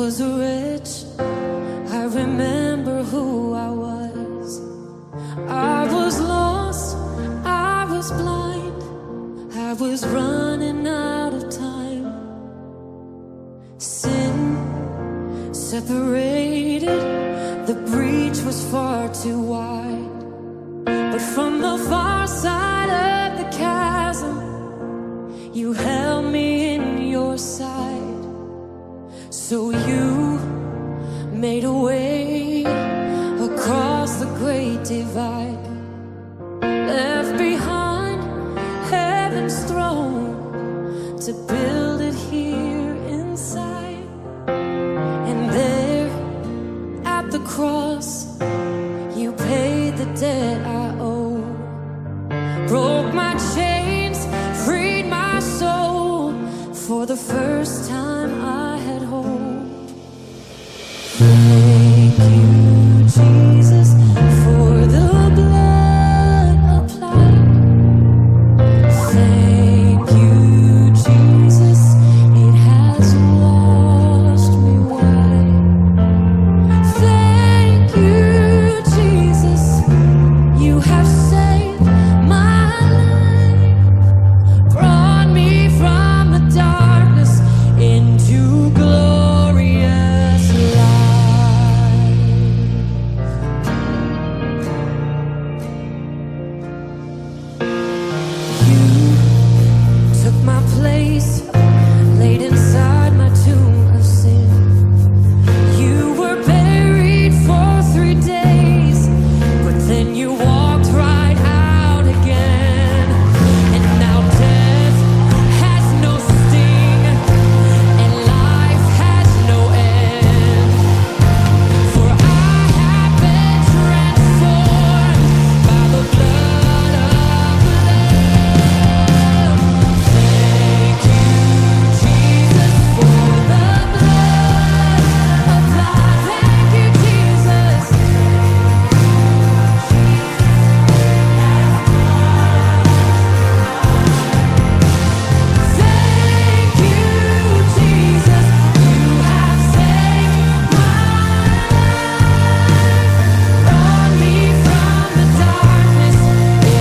was rich, I remember who I was. I was lost, I was blind, I was running out of time. Sin separated, the breach was far too wide. But from the far side of the chasm, you held me in your side. So you made a way across the great divide, left behind heaven's throne to build it here inside. And there at the cross, you paid the debt I owe, broke my chains, freed my soul. For the first time I had hope. Thank you, Jesus, for the blood applied. Thank you, Jesus, it has washed me white. Thank you, Jesus, you have saved my life, brought me from the darkness into glorious light. You took my place, laid inside my tomb of sin. You were buried for 3 days, but then you walked right out again. And now death has no sting, and life has no end. For I have been transformed by the blood of the Lamb. Thank you, Jesus, for the blood applied. Thank you, Jesus. Thank you, Jesus, you have saved my life, brought me from the darkness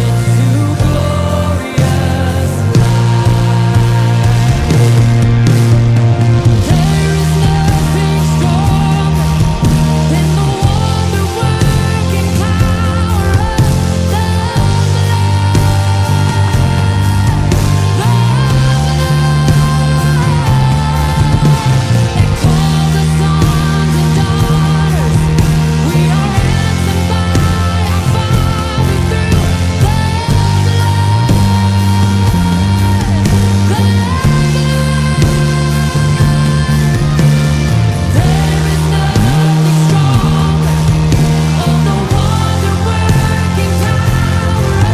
into glorious light. There is nothing stronger than the wonder-working power of the that calls us sons and daughters. We are ransomed by our Father through the There is nothing stronger of the wonder-working power of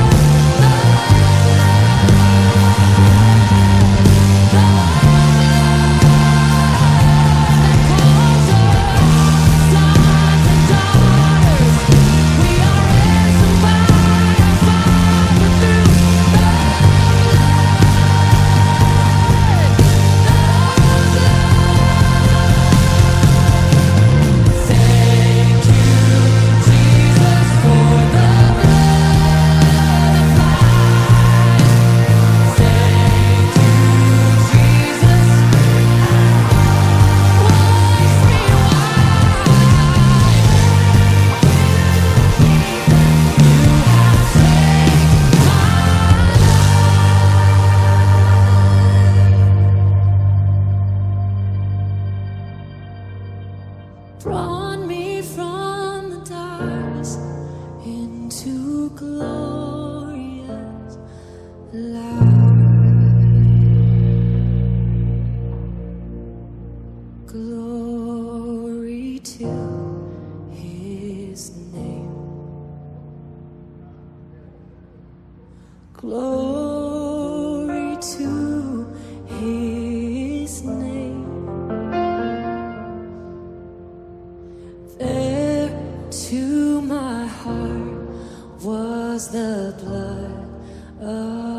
brought me from the darkness into glorious light. Glory to his name. Glory to his name. There to my heart was the blood of